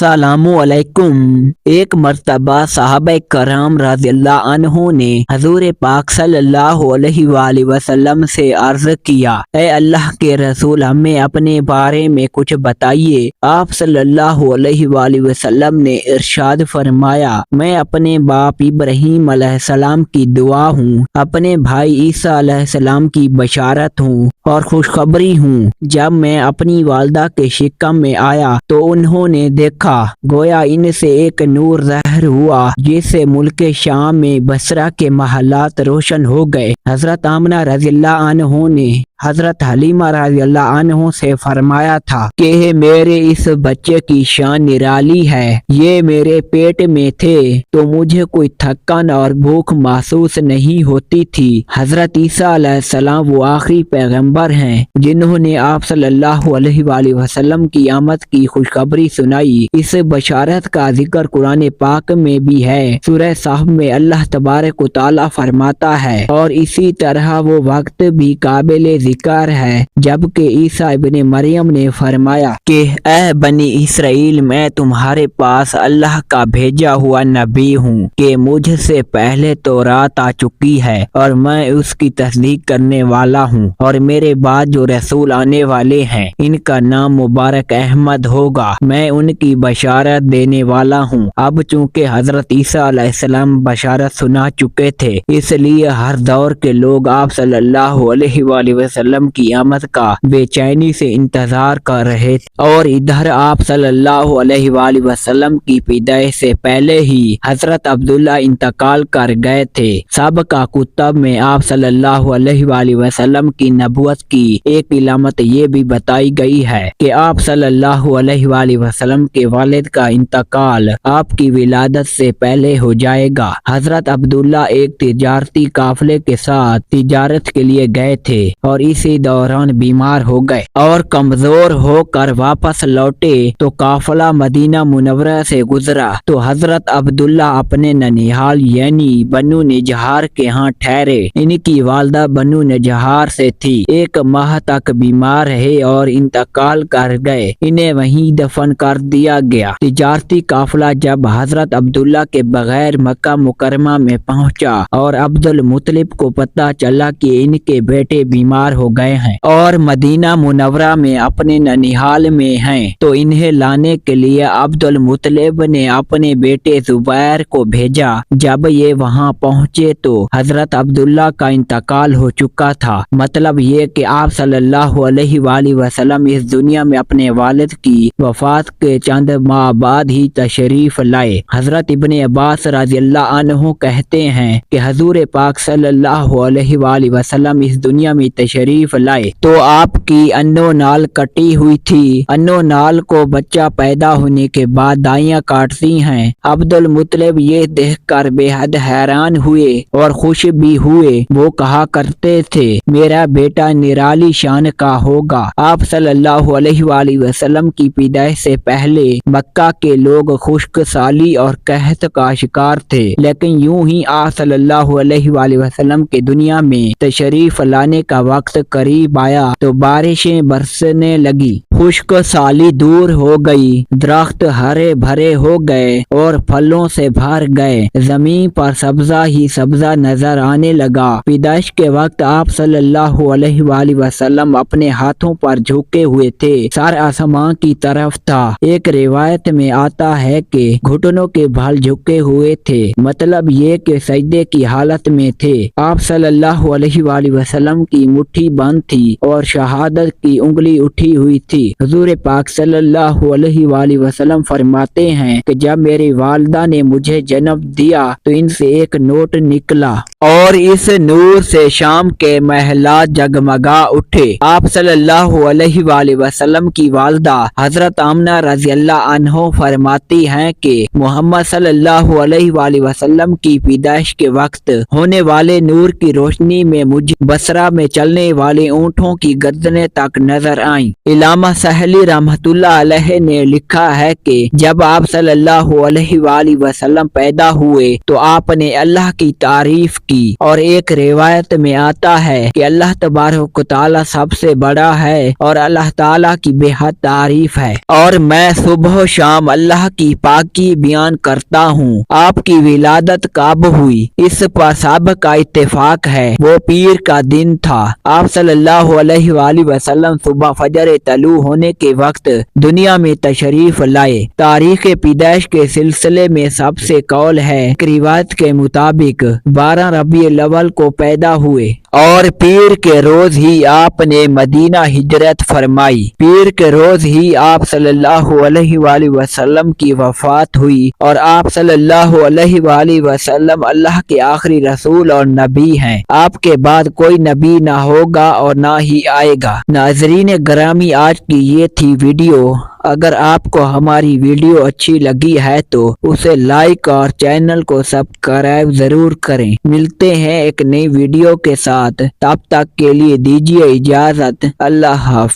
अस्सलामु अलैकुम। एक मर्तबा साहबे करम रज़ी अल्लाह अन्हु ने हजूर पाक सल्लल्लाहु अलैहि वसल्लम से अर्ज किया, ए अल्लाह के रसूल, हमें अपने बारे में कुछ बताइए। आप सल्लल्लाहु अलैहि वसल्लम ने इरशाद फरमाया, मैं अपने बाप इब्राहीम अलैहिस्सलाम की दुआ हूँ, अपने भाई ईसा अलैहिस्सलाम की बशारत हूँ और खुशखबरी हूँ। जब मैं अपनी वालदा के शिकम में आया तो उन्होंने देखा, गोया इनसे एक नूर ज़ाहिर हुआ जिससे मुल्क शाम में बसरा के महलात रोशन हो गए। हजरत आमना रज़ियल्लाहु अन्हा ने हजरत हलीमा रज़ियल्लाहु अन्हा से फरमाया था कि मेरे इस बच्चे की शान निराली है। ये मेरे पेट में थे तो मुझे कोई थकान और भूख महसूस नहीं होती थी। हजरत ईसा अलैहिस्सलाम वो आखिरी पैगंबर हैं जिन्होंने आप सल्लल्लाहु अलैहि वसल्लम की आमद की खुशखबरी सुनाई। इस बशारत का जिक्र कुरान पाक में भी है। सूरह साफ में अल्लाह तबारक व तआला फरमाता है, और इसी तरह वो वक्त भी काबिल जिक्र है जबकि ईसा इब्ने मरियम ने फरमाया कि ए बनी इसराइल, मैं तुम्हारे पास अल्लाह का भेजा हुआ नबी हूँ कि मुझसे पहले तौरात आ चुकी है और मैं उसकी तस्दीक करने वाला हूँ, और मेरे बाद जो रसूल आने वाले हैं इनका नाम मुबारक अहमद होगा। मैं उनकी बशारत देने वाला हूँ। अब चूंकि हजरत ईसा अलैहिस्सलाम बशारत सुना चुके थे, इसलिए हर दौर के लोग आप सल्लल्लाहु अलैहि वसल्लम की आमद का बेचैनी से इंतजार कर रहे थे। और इधर आप सल्लल्लाहु अलैहि वसल्लम की पैदाइश से पहले ही हजरत अब्दुल्ला इंतकाल कर गए थे। सब का कुतब में आप सल्लल्लाहु अलैहि वसल्लम की नबुवत की एक इलामत ये भी बताई गई है कि आप सल्लल्लाहु अलैहि वसल्लम के वालिद का इंतकाल आपकी विलादत से पहले हो जाएगा। हजरत अब्दुल्ला एक तिजारती काफले के साथ तिजारत के लिए गए थे और इसी दौरान बीमार हो गए और कमजोर होकर वापस लौटे तो काफला मदीना मुनव्वरा से गुजरा तो हजरत अब्दुल्ला अपने ननिहाल यानी बनु निजहार के यहाँ ठहरे। इनकी वालदा बनु निजहार से थी। एक माह तक बीमार रहे और इंतकाल कर गए। इन्हें वहीं दफन कर दिया गया। तिजारती काफला जब हजरत अब्दुल्ला के बगैर मक्का मुकरमा में पहुंचा और अब्दुल मुतलिब को पता चला कि इनके बेटे बीमार हो गए हैं और मदीना मुनव्वरा में अपने ननिहाल में हैं, तो इन्हें लाने के लिए अब्दुल मुतलिब ने अपने बेटे जुबैर को भेजा। जब ये वहां पहुंचे तो हजरत अब्दुल्ला का इंतकाल हो चुका था। मतलब ये कि आप सल्लल्लाहु अलैहि वसल्लम इस दुनिया में अपने वालिद की वफात के चंद माह बाद ही तशरीफ लाए। हजरत इब्ने अब्बास रज़ियल्लाहु अन्हु कहते हैं कि हजूर पाक सल्लल्लाहु अलैहि वसल्लम इस दुनिया में तशरीफ लाए तो आपकी अन्नो नाल कटी हुई थी। अन्नो नाल को बच्चा पैदा होने के बाद दाइयां काटती हैं। अब्दुल मुतलिब ये देखकर बेहद हैरान हुए और खुश भी हुए। वो कहा करते थे, मेरा बेटा निराली शान का होगा। आप सल्लल्लाहु अलैहि वसल्लम की पैदाइश से पहले मक्का के लोग खुश्क साली और कहत का शिकार थे, लेकिन यूं ही आप सल्लल्लाहु अलैहि वसल्लम के दुनिया में तशरीफ लाने का वक्त करीब आया तो बारिशें बरसने लगी। खुश्क साली दूर हो गई, दरख्त हरे भरे हो गए और फलों से भर गए। जमीन पर सब्जा ही सब्जा नजर आने लगा। पैदाइश के वक्त आप सल्लल्लाहु अलैहि वसल्लम अपने हाथों पर झुके हुए थे, सर आसमां की तरफ था। एक रिवायत में आता है कि घुटनों के बल झुके हुए थे, मतलब ये कि सजदे की हालत में थे। आप सल्लल्लाहु अलैहि वसल्लम की मुट्ठी बंद थी और शहादत की उंगली उठी हुई थी। हुजूर पाक सल्लल्लाहु अलैहि वसल्लम फरमाते हैं कि जब मेरी वालदा ने मुझे जन्म दिया तो इनसे एक नोट निकला और इस नूर से शाम के महलात जगमगा उठे। आप सल्लल्लाहु अलैहि वसल्लम की वालदा हजरत आमना रज़ियल्लाहु अन्हा फरमाती हैं कि मोहम्मद सल्लल्लाहु अलैहि वसल्लम की पैदाइश के वक्त होने वाले नूर की रोशनी में मुझे बसरा में चलने वाले ऊँटों की गर्दनें तक नजर आईं। इलामा सहली रहमतुल्लाह अलैह ने लिखा है कि जब आप सल्लल्लाहु अलैहि वसल्लम पैदा हुए तो आपने अल्लाह की तारीफ की, और एक रिवायत में आता है कि अल्लाह तबारक व तआला सबसे बड़ा है और अल्लाह ताला की बेहद तारीफ है, और मैं सुबह शाम अल्लाह की पाकी बयान करता हूँ। आपकी विलादत कब हुई, इस पर सब का इत्तेफाक है। वो पीर का दिन था। आप सल्लल्लाहु अलैहि वसल्लम सुबह फजर तलू होने के वक्त दुनिया में तशरीफ लाए। तारीख पैदाइश के सिलसिले में सबसे कौल है। रिवायत के मुताबिक 12 रबीउल अव्वल को पैदा हुए और पीर के रोज ही आपने मदीना हिजरत फरमाई। पीर के रोज ही आप सल्लल्लाहु अलैहि वसल्लम की वफात हुई और आप सल्लल्लाहु अलैहि वसल्लम अल्लाह के आखिरी रसूल और नबी हैं। आपके बाद कोई नबी ना होगा और ना ही आएगा। नाज़रीन ग्रामी, आज की ये थी वीडियो। अगर आपको हमारी वीडियो अच्छी लगी है तो उसे लाइक और चैनल को सब्सक्राइब जरूर करें। मिलते हैं एक नई वीडियो के साथ, तब तक के लिए दीजिए इजाजत। अल्लाह हाफ़िज़।